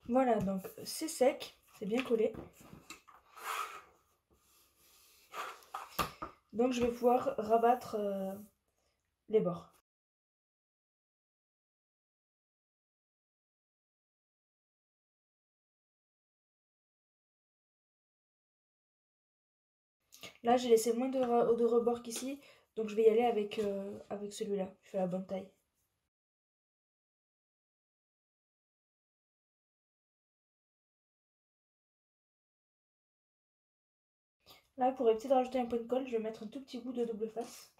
Voilà, donc c'est sec, c'est bien collé. Donc je vais pouvoir rabattre les bords. Là, j'ai laissé moins de rebord qu'ici, donc je vais y aller avec celui-là. Je fais la bonne taille. Là, pour éviter de rajouter un point de colle, je vais mettre un tout petit bout de double face.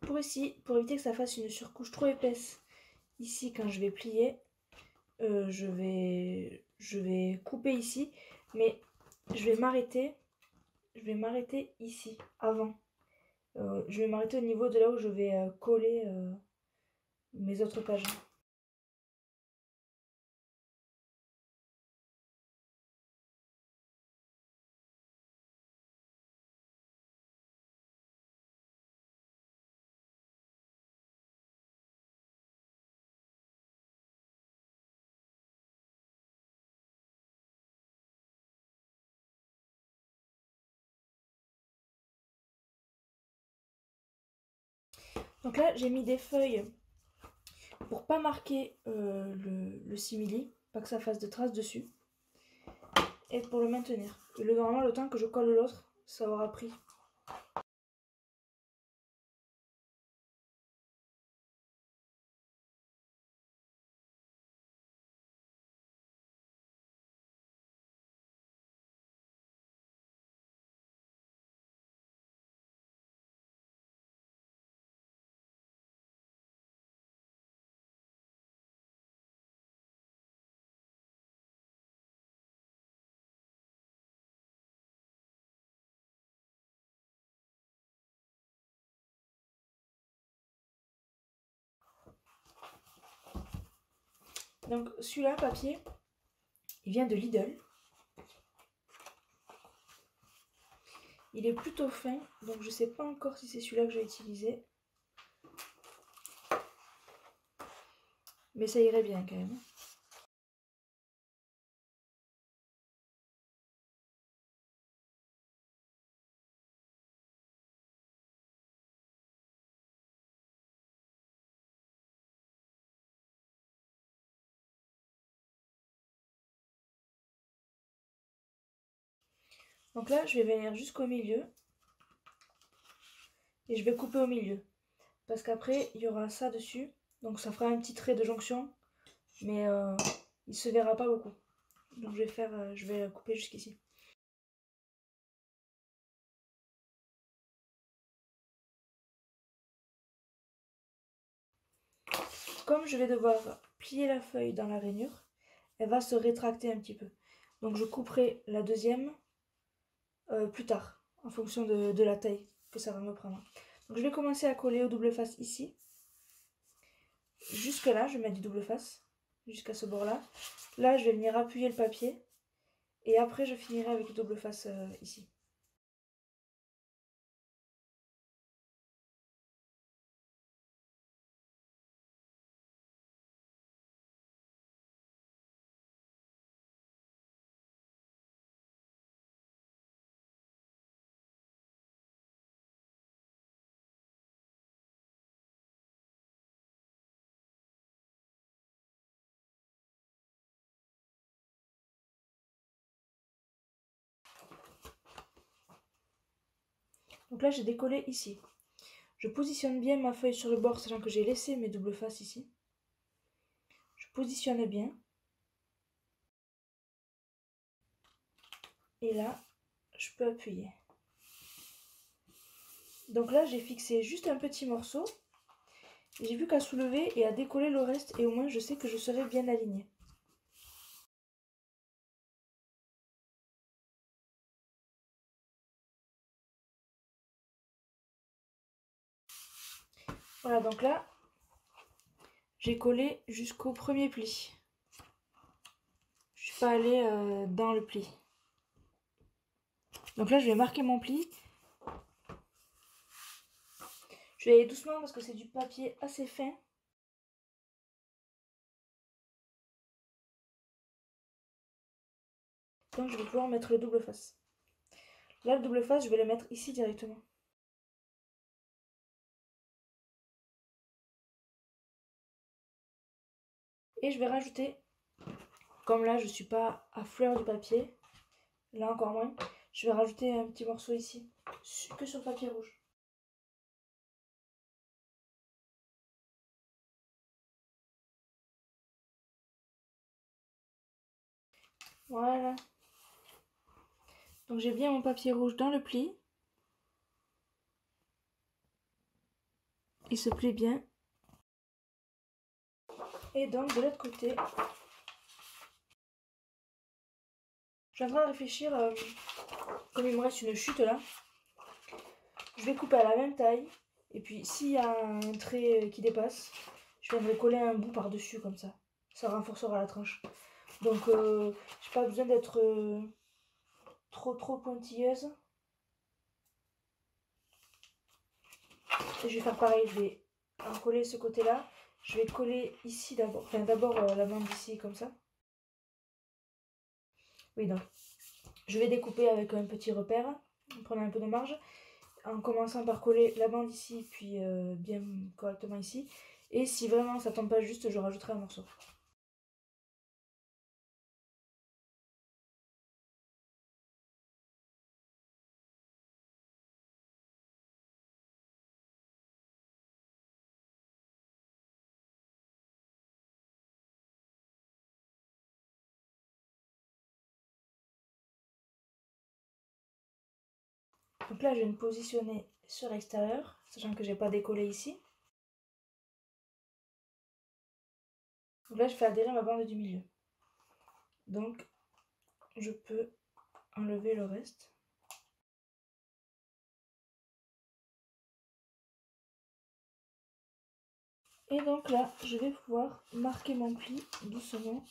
Pour éviter que ça fasse une surcouche trop épaisse, ici, quand je vais plier, je vais couper ici, mais je vais m'arrêter ici, avant. Je vais m'arrêter au niveau de là où je vais coller mes autres pages. Donc là, j'ai mis des feuilles pour pas marquer le simili, pas que ça fasse de traces dessus, et pour le maintenir. Et normalement, le temps que je colle l'autre, ça aura pris. Donc celui-là, papier, il vient de Lidl. Il est plutôt fin, donc je sais pas encore si c'est celui-là que je vais utiliser. Mais ça irait bien quand même. Donc là, je vais venir jusqu'au milieu. Et je vais couper au milieu. Parce qu'après, il y aura ça dessus. Donc ça fera un petit trait de jonction. Mais il se verra pas beaucoup. Donc je vais couper jusqu'ici. Comme je vais devoir plier la feuille dans la rainure, elle va se rétracter un petit peu. Donc je couperai la deuxième plus tard, en fonction de la taille que ça va me prendre. Donc je vais commencer à coller au double face ici. Jusque là, je vais mettre du double face, jusqu'à ce bord-là. Là, je vais venir appuyer le papier. Et après, je finirai avec le double face ici. Donc là, j'ai décollé ici. Je positionne bien ma feuille sur le bord, sachant que j'ai laissé mes doubles faces ici. Je positionne bien. Et là, je peux appuyer. Donc là, j'ai fixé juste un petit morceau. J'ai vu qu'à soulever et à décoller le reste, et au moins je sais que je serai bien alignée. Voilà, donc là, j'ai collé jusqu'au premier pli. Je suis pas allée dans le pli. Donc là, je vais marquer mon pli. Je vais aller doucement parce que c'est du papier assez fin. Donc je vais pouvoir mettre le double face. Là, le double face, je vais le mettre ici directement. Et je vais rajouter, comme là, je ne suis pas à fleur du papier, là encore moins, je vais rajouter un petit morceau ici, que sur le papier rouge. Voilà. Donc j'ai bien mon papier rouge dans le pli. Il se plie bien. Et donc de l'autre côté, je suis en train de réfléchir, comme il me reste une chute là, je vais couper à la même taille. Et puis s'il y a un trait qui dépasse, je viendrai coller un bout par-dessus comme ça. Ça renforcera la tranche. Donc j'ai pas besoin d'être trop pointilleuse. Et je vais faire pareil, je vais en coller ce côté-là. Je vais coller ici d'abord, enfin d'abord la bande ici comme ça. Oui, donc je vais découper avec un petit repère, en prenant un peu de marge, en commençant par coller la bande ici, puis bien correctement ici. Et si vraiment ça tombe pas juste, je rajouterai un morceau. Donc là, je vais me positionner sur l'extérieur, sachant que j'ai pas décollé ici. Donc là, je fais adhérer ma bande du milieu. Donc, je peux enlever le reste. Et donc là, je vais pouvoir marquer mon pli doucement.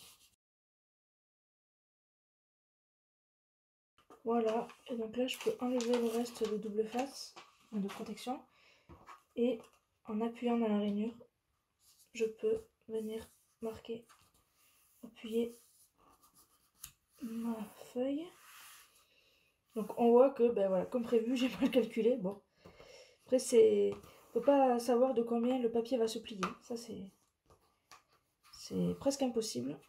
Voilà, et donc là, je peux enlever le reste de double face, de protection. Et en appuyant dans la rainure, je peux venir marquer, appuyer ma feuille. Donc on voit que, ben voilà, comme prévu, j'ai mal calculé. Bon, après c'est, faut pas savoir de combien le papier va se plier. Ça c'est presque impossible.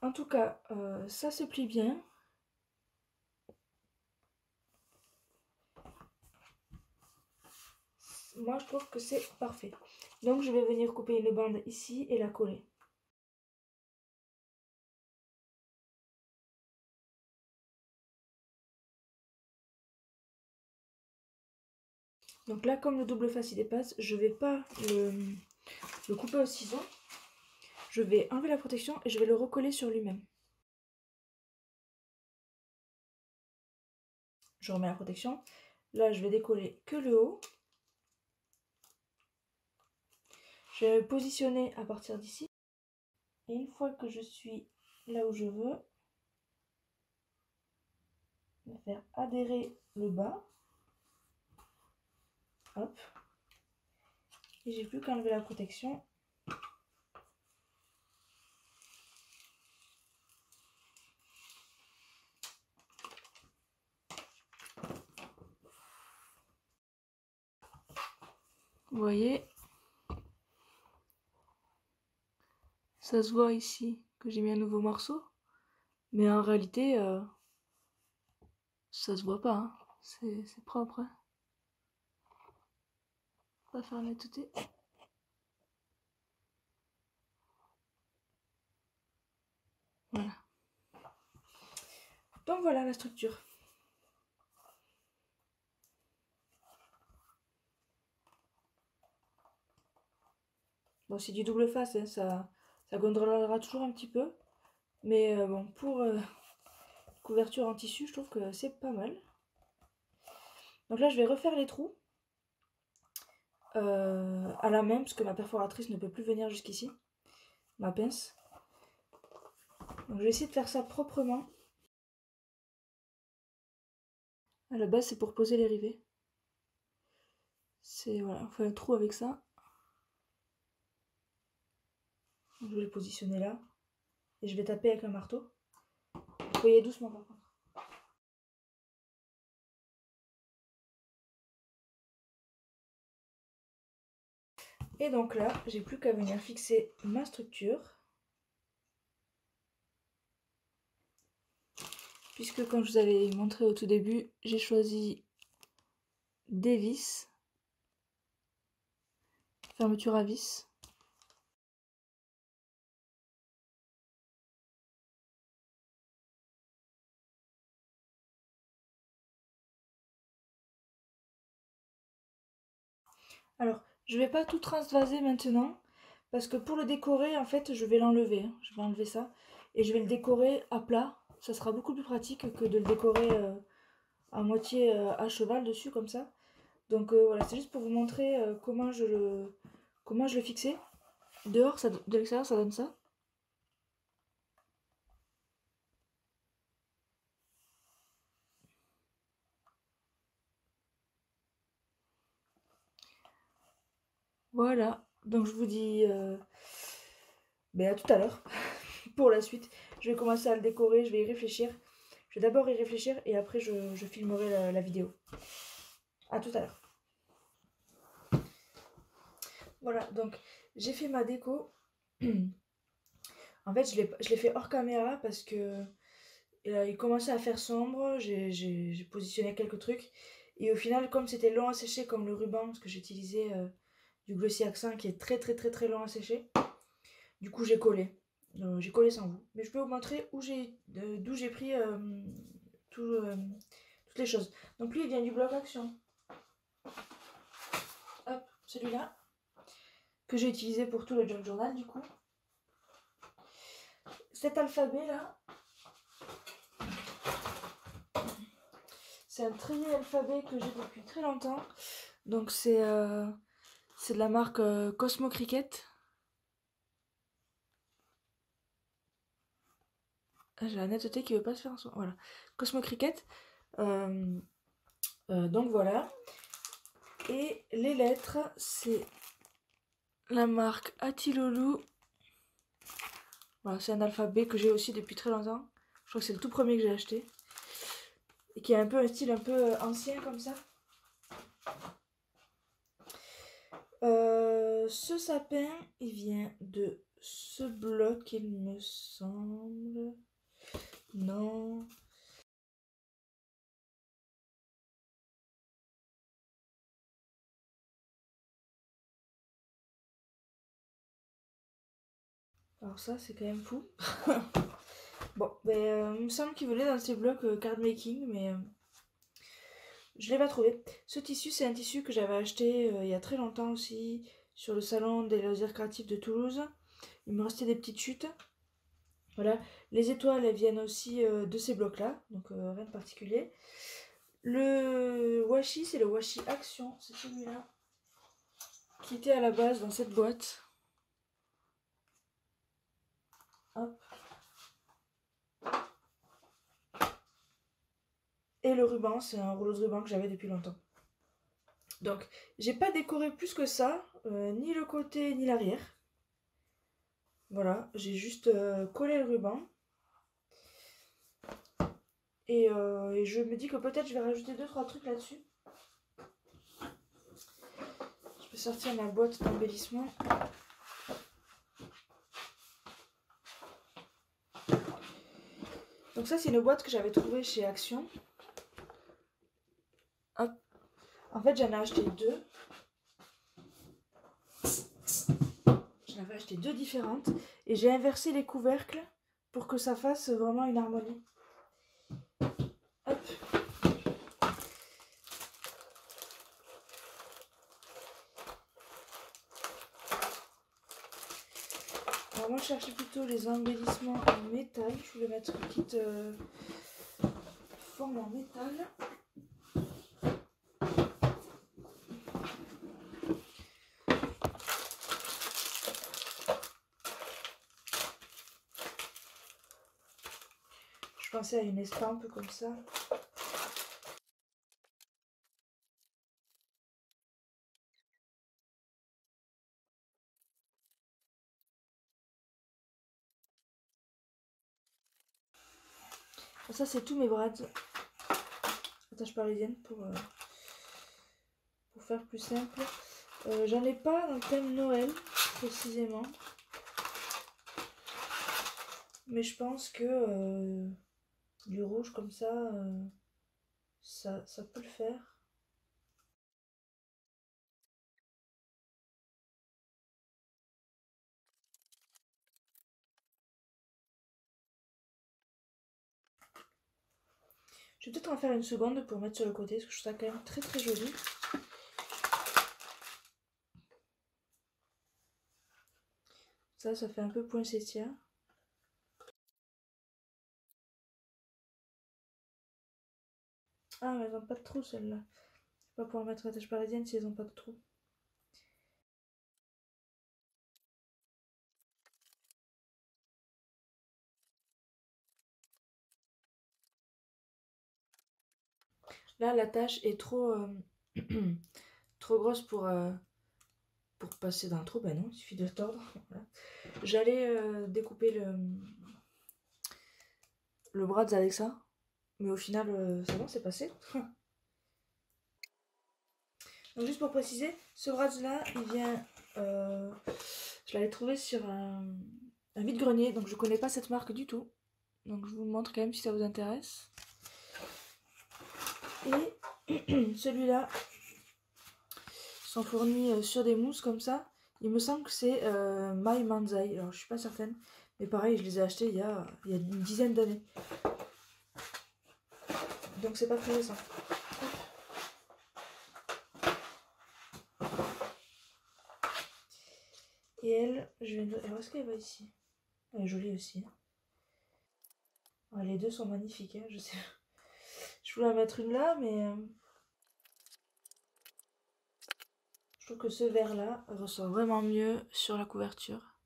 En tout cas, ça se plie bien. Moi je trouve que c'est parfait. Donc je vais venir couper une bande ici et la coller. Donc là, comme le double face il dépasse, je vais pas le couper au ciseau. Je vais enlever la protection et je vais le recoller sur lui-même. Je remets la protection. Là, je vais décoller que le haut. Je vais me positionner à partir d'ici. Et une fois que je suis là où je veux, je vais faire adhérer le bas. Hop. Et j'ai plus qu'à enlever la protection. Vous voyez, ça se voit ici que j'ai mis un nouveau morceau. Mais en réalité, ça se voit pas. Hein. C'est propre. Hein. On va faire netteté. Voilà. Donc voilà la structure. Bon, c'est du double face, hein, ça gondolera toujours un petit peu. Mais bon, pour couverture en tissu, je trouve que c'est pas mal. Donc là, je vais refaire les trous à la main, parce que ma perforatrice ne peut plus venir jusqu'ici. Ma pince. Donc je vais essayer de faire ça proprement. À la base, c'est pour poser les rivets. C'est voilà, on fait un trou avec ça. Donc, je vais le positionner là. Et je vais taper avec un marteau. Vous voyez doucement par contre. Et donc là, j'ai plus qu'à venir fixer ma structure. Puisque comme je vous avais montré au tout début, j'ai choisi des vis. Fermeture à vis. Alors, je vais pas tout transvaser maintenant. Parce que pour le décorer, en fait, je vais l'enlever. Je vais enlever ça. Et je vais le décorer à plat. Ça sera beaucoup plus pratique que de le décorer à moitié à cheval dessus, comme ça. Donc voilà, c'est juste pour vous montrer comment je le fixais. Dehors, de l'extérieur, ça donne ça. Voilà, donc je vous dis à tout à l'heure pour la suite. Je vais commencer à le décorer, je vais y réfléchir. Je vais d'abord y réfléchir et après je filmerai la vidéo. À tout à l'heure. Voilà, donc j'ai fait ma déco. En fait, je l'ai fait hors caméra parce que il commençait à faire sombre. J'ai positionné quelques trucs. Et au final, comme c'était long à sécher, comme le ruban, parce que j'ai utilisé du Glossy Accent qui est très très très très long à sécher, du coup j'ai collé. J'ai collé sans vous. Mais je peux vous montrer d'où j'ai pris toutes les choses. Donc lui, il vient du blog Action. Hop, celui-là. Que j'ai utilisé pour tout le junk journal, du coup. Cet alphabet-là, c'est un treillis alphabet que j'ai depuis très longtemps. Donc c'est de la marque Cosmo Cricket. J'ai la netteté qui veut pas se faire en soi. Voilà. Cosmo Cricket. Donc voilà. Et les lettres, c'est la marque Atilolu. Voilà, c'est un alphabet que j'ai aussi depuis très longtemps. Je crois que c'est le tout premier que j'ai acheté. Et qui a un peu un style un peu ancien comme ça. Ce sapin, il vient de ce bloc, il me semble. Non. Alors ça, c'est quand même fou. Bon, il me semble qu'il venait dans ces blocs card making, mais je l'ai pas trouvé. Ce tissu, c'est un tissu que j'avais acheté il y a très longtemps aussi, sur le salon des loisirs créatifs de Toulouse. Il me restait des petites chutes. Voilà, les étoiles, elles viennent aussi de ces blocs-là, donc rien de particulier. Le washi, c'est le washi Action, c'est celui-là, qui était à la base dans cette boîte. Hop. Et le ruban, c'est un rouleau de ruban que j'avais depuis longtemps. Donc, j'ai pas décoré plus que ça, ni le côté ni l'arrière. Voilà, j'ai juste collé le ruban. Et je me dis que peut-être je vais rajouter 2-3 trucs là-dessus. Je peux sortir ma boîte d'embellissement. Donc ça, c'est une boîte que j'avais trouvée chez Action. Hop. En fait, j'en ai acheté deux. J'en avais acheté deux différentes. Et j'ai inversé les couvercles pour que ça fasse vraiment une harmonie. Hop. Alors moi, je cherchais plutôt les embellissements en métal. Je voulais mettre une petite forme en métal. Je pensais à une estampe comme ça. Ça c'est tous mes brads. Attache parisienne pour faire plus simple. J'en ai pas dans le thème Noël précisément. Mais je pense que du rouge comme ça, ça peut le faire. Je vais peut-être en faire une seconde pour mettre sur le côté, parce que je trouve ça quand même très très joli. Ça fait un peu poinsettia. Ah, mais elles n'ont pas de trou celles-là. Je vais pas pouvoir mettre attache parisienne si elles n'ont pas de trou. Là, la tâche est trop, trop grosse pour passer dans le trou. Ben non, il suffit de tordre. Voilà. J'allais découper le bras avec ça. Mais au final, ça va, c'est passé. Donc juste pour préciser, ce Bratz là, il vient... je l'avais trouvé sur un vide-grenier, donc je connais pas cette marque du tout. Donc je vous le montre quand même si ça vous intéresse. Et celui-là sont fournis sur des mousses comme ça. Il me semble que c'est My Manzai. Alors je suis pas certaine, mais pareil, je les ai achetés il y a une dizaine d'années. Donc c'est pas très récent. Et elle, je vais... Alors est-ce qu'elle va ici? Elle est jolie aussi. Ouais, les deux sont magnifiques, hein, je sais. Je voulais en mettre une là, mais je trouve que ce vert là ressort vraiment mieux sur la couverture.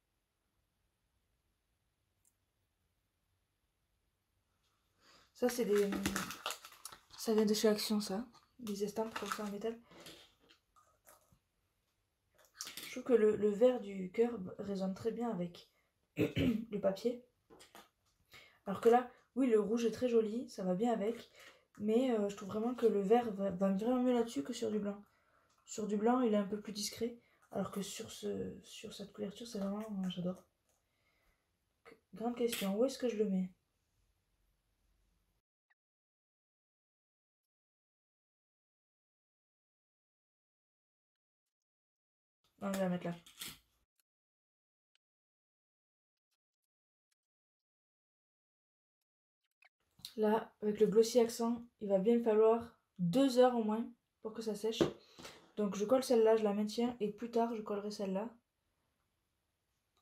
Ça c'est des... Ça vient de chez Action, ça. Des estampes comme ça en métal. Je trouve que le vert du cœur résonne très bien avec le papier. Alors que là, oui, le rouge est très joli, ça va bien avec. Mais je trouve vraiment que le vert va vraiment mieux là-dessus que sur du blanc. Sur du blanc, il est un peu plus discret. Alors que sur cette couverture, c'est vraiment... J'adore. Grande question, où est-ce que je le mets? Non, je vais la mettre là. Là, avec le glossy accent, il va bien me falloir 2 heures au moins pour que ça sèche. Donc je colle celle-là, je la maintiens et plus tard je collerai celle-là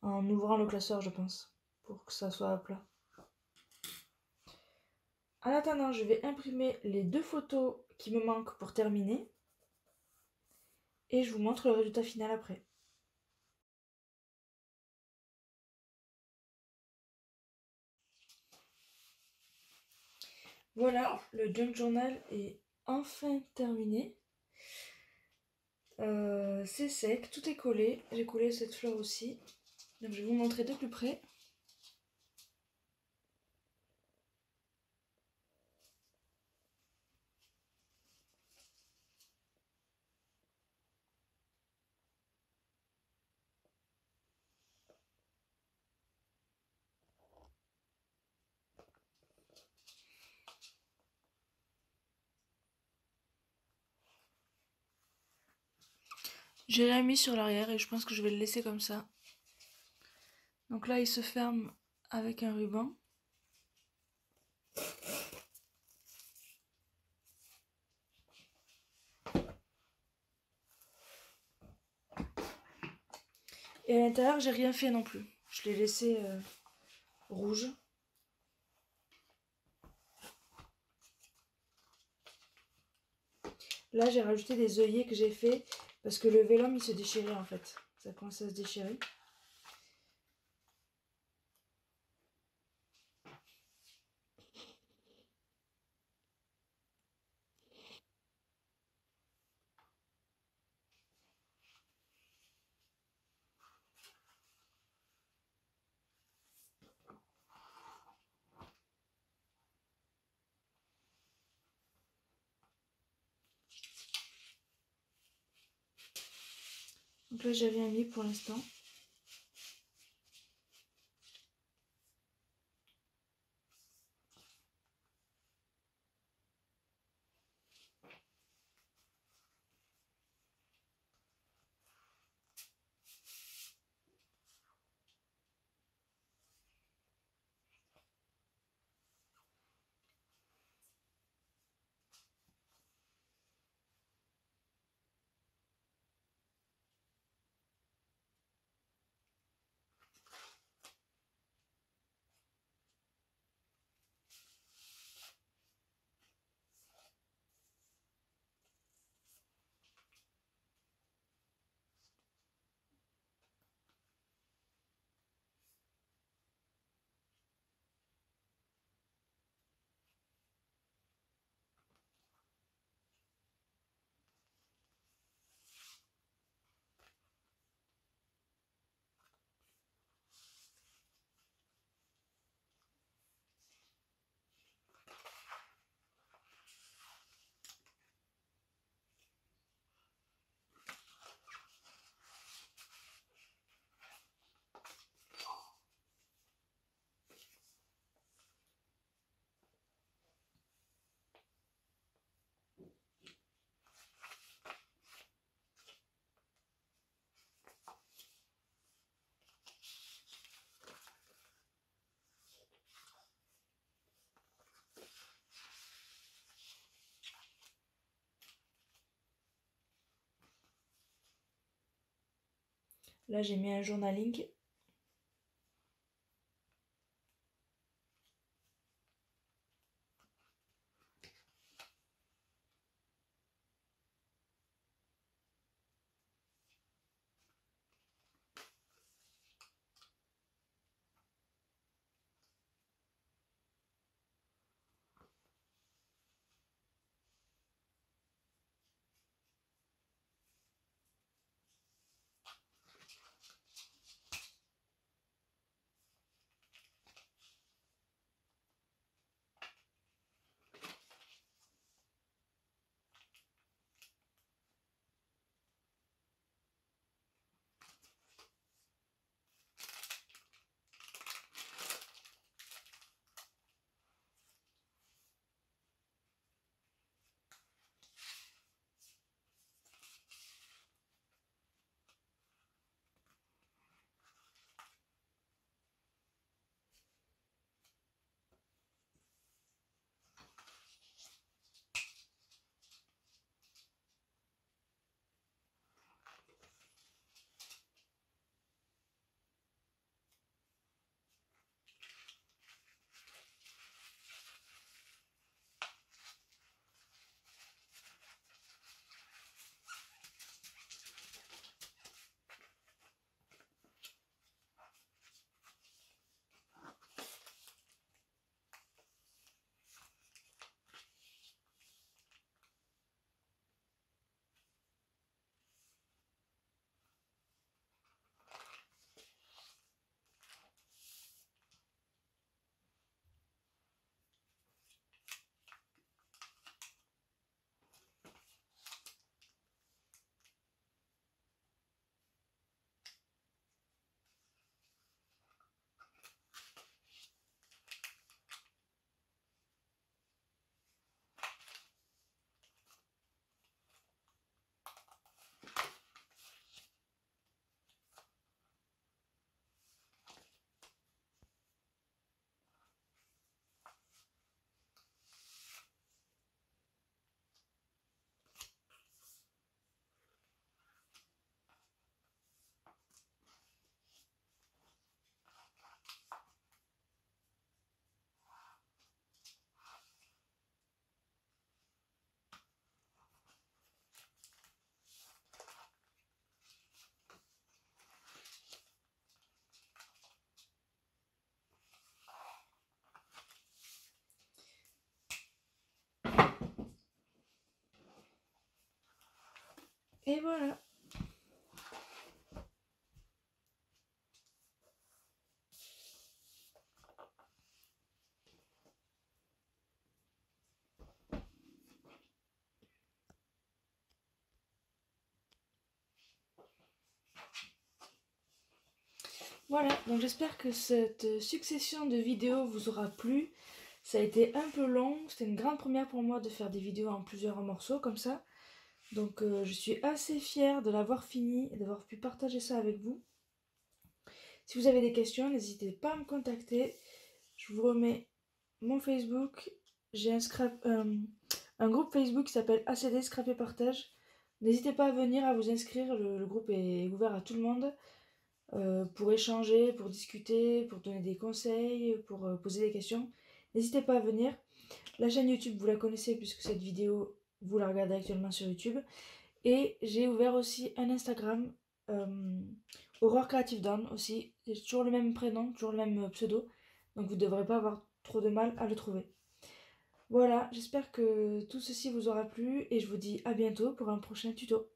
en ouvrant le classeur, je pense, pour que ça soit à plat. En attendant, je vais imprimer les 2 photos qui me manquent pour terminer et je vous montre le résultat final après. Voilà, le junk journal est enfin terminé. C'est sec, tout est collé. J'ai collé cette fleur aussi. Donc je vais vous montrer de plus près. J'ai rien mis sur l'arrière et je pense que je vais le laisser comme ça. Donc là, il se ferme avec un ruban. Et à l'intérieur, j'ai rien fait non plus. Je l'ai laissé rouge. Là, j'ai rajouté des œillets que j'ai fait parce que le vélum, il se déchirait en fait. Ça commence à se déchirer. Donc là, j'ai rien mis pour l'instant. Là, j'ai mis un journaling. Voilà, donc j'espère que cette succession de vidéos vous aura plu. Ça a été un peu long, c'était une grande première pour moi de faire des vidéos en plusieurs morceaux comme ça. Donc je suis assez fière de l'avoir fini et d'avoir pu partager ça avec vous. Si vous avez des questions, n'hésitez pas à me contacter. Je vous remets mon Facebook. J'ai un groupe Facebook qui s'appelle ACD Scrap et Partage. N'hésitez pas à venir, à vous inscrire. Le groupe est ouvert à tout le monde pour échanger, pour discuter, pour donner des conseils, pour poser des questions. N'hésitez pas à venir. La chaîne YouTube, vous la connaissez puisque cette vidéo, vous la regardez actuellement sur YouTube. Et j'ai ouvert aussi un Instagram, Aurore Creative Dawn aussi. C'est toujours le même prénom, toujours le même pseudo. Donc vous ne devrez pas avoir trop de mal à le trouver. Voilà, j'espère que tout ceci vous aura plu et je vous dis à bientôt pour un prochain tuto.